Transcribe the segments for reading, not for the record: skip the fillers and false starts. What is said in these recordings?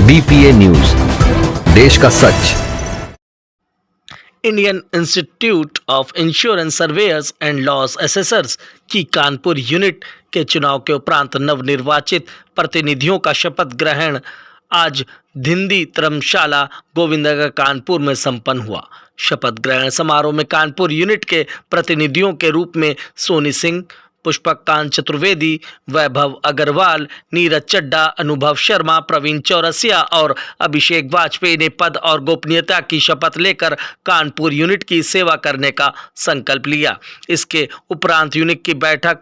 BPA news, देश का सच। Indian institute of insurance surveyors and loss assessors की कानपुर यूनिट के चुनाव के उपरांत नवनिर्वाचित प्रतिनिधियों का शपथ ग्रहण आज धिंदी धर्मशाला गोविंदनगर कानपुर में संपन्न हुआ। शपथ ग्रहण समारोह में कानपुर यूनिट के प्रतिनिधियों के रूप में सोनी सिंह, पुष्पक कांत चतुर्वेदी, वैभव अग्रवाल, नीरज चड्डा, अनुभव शर्मा, प्रवीण चौरसिया और अभिषेक वाजपेयी ने पद और गोपनीयता की शपथ लेकर कानपुर यूनिट की सेवा करने का संकल्प लिया। इसके उपरांत यूनिट की बैठक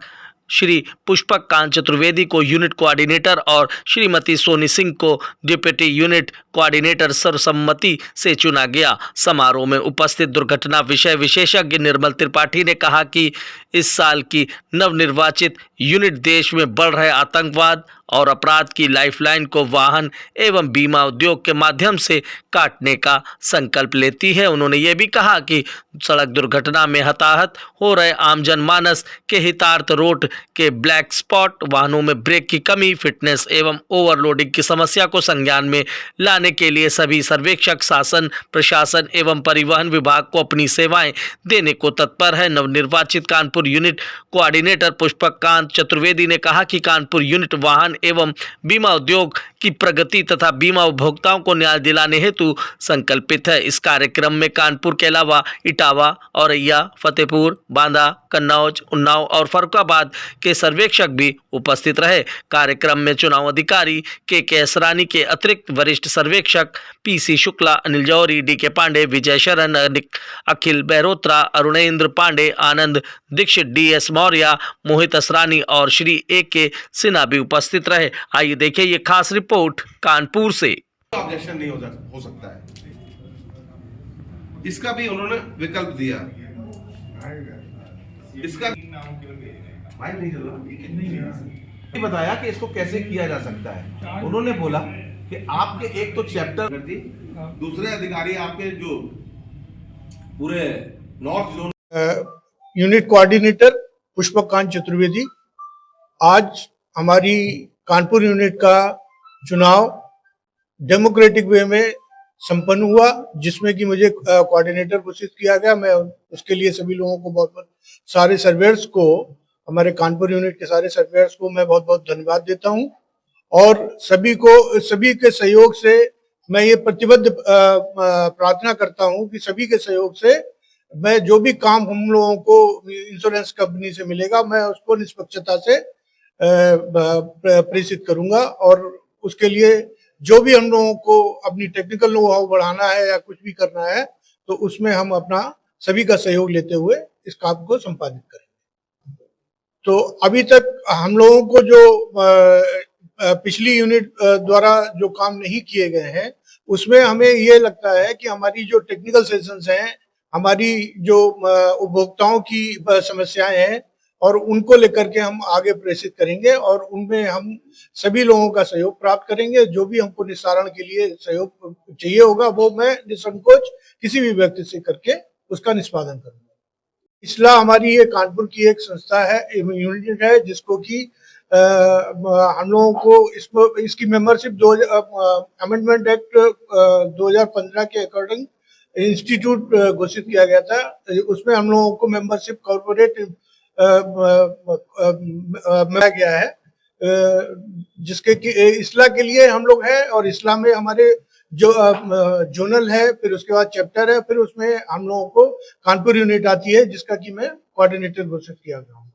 श्री पुष्पक कांत चतुर्वेदी को यूनिट कोऑर्डिनेटर और श्रीमती सोनी सिंह को डिप्टी यूनिट कोऑर्डिनेटर सर्वसम्मति से चुना गया। समारोह में उपस्थित दुर्घटना विषय विशेषज्ञ निर्मल त्रिपाठी ने कहा कि इस साल की नवनिर्वाचित यूनिट देश में बढ़ रहे आतंकवाद और अपराध की लाइफलाइन को वाहन एवं बीमा उद्योग के माध्यम से काटने का संकल्प लेती है। उन्होंने ये भी कहा कि सड़क दुर्घटना में हताहत हो रहे आम जनमानस के हितार्थ रोड के ब्लैक स्पॉट, वाहनों में ब्रेक की कमी, फिटनेस एवं ओवरलोडिंग की समस्या को संज्ञान में लाने के लिए सभी सर्वेक्षक शासन, प्रशासन एवं परिवहन विभाग को अपनी सेवाएं देने को तत्पर है। नवनिर्वाचित कानपुर यूनिट कोऑर्डिनेटर पुष्पक कांत चतुर्वेदी ने कहा कि कानपुर यूनिट वाहन एवं बीमा उद्योग की प्रगति तथा बीमा उपभोक्ताओं को न्याय दिलाने हेतु संकल्पित है। इस कार्यक्रम में कानपुर के अलावा इटावा, औरैया, फतेहपुर, बांदा, कन्नौज, उन्नाव और फर्रुखाबाद के सर्वेक्षक भी उपस्थित रहे। कार्यक्रम में चुनाव अधिकारी के असरानी के अतिरिक्त वरिष्ठ सर्वेक्षक PC शुक्ला, अनिल जौहरी, DK पांडे, विजय शरण, अखिल बहरोत्रा, अरुणेंद्र पांडे, आनंद दीक्षित, DS मौर्य, मोहित असरानी और श्री AK सिन्हा भी उपस्थित रहे। आइए देखिए ये खास रिपोर्ट कानपुर से। ऑब्जेक्शन नहीं हो सकता है, इसका भी उन्होंने विकल्प दिया। इसका भाई नहीं बताया कि इसको कैसे किया जा सकता है। उन्होंने बोला कि आपके एक तो चैप्टर कर दी, दूसरे अधिकारी आपके जो पूरे north zone unit coordinator Pushpak Kant Chaturvedi, आज हमारी कानपुर यूनिट का चुनाव डेमोक्रेटिक वे में संपन्न हुआ, जिसमें कि मुझे कोऑर्डिनेटर घोषित किया गया। मैं उसके लिए सभी लोगों को बहुत सारे सर्वेयर्स को, हमारे कानपुर यूनिट के सारे सर्वेयर्स को मैं बहुत बहुत धन्यवाद देता हूं और सभी के सहयोग से मैं ये प्रतिबद्ध प्रार्थना करता हूं कि सभी के सहयोग से मैं जो भी काम हम लोगों को इंश्योरेंस कंपनी से मिलेगा, मैं उसको निष्पक्षता से प्रेषित करूंगा और उसके लिए जो भी हम लोगों को अपनी टेक्निकल नो हाउ बढ़ाना है या कुछ भी करना है तो उसमें हम अपना सभी का सहयोग लेते हुए इस काम को संपादित करेंगे। तो अभी तक हम लोगों को जो पिछली यूनिट द्वारा जो काम नहीं किए गए हैं उसमें हमें ये लगता है कि हमारी जो टेक्निकल सेशंस हैं, हमारी जो उपभोक्ताओं की समस्याएं हैं और उनको लेकर के हम आगे प्रेषित करेंगे और उनमें हम सभी लोगों का सहयोग प्राप्त करेंगे। जो भी हमको निस्तारण के लिए सहयोग चाहिए होगा वो मैं निसंकोच किसी भी व्यक्ति से करके उसका निष्पादन करूंगा। इसला हमारी ये कानपुर की एक संस्था है, यूनिट है, जिसको कि हम लोगों को इसकी मेंबरशिप अमेंडमेंट एक्ट 2015 के अकॉर्डिंग इंस्टीट्यूट घोषित किया गया था। उसमें हम लोगों को मेंबरशिप कॉर्पोरेट मिला गया है, जिसके कि इस्लाह के लिए हम लोग हैं और इस्लाह में हमारे जो जोनल है, फिर उसके बाद चैप्टर है, फिर उसमें हम लोगों को कानपुर यूनिट आती है जिसका कि मैं कोऑर्डिनेटर घोषित किया गया हूँ।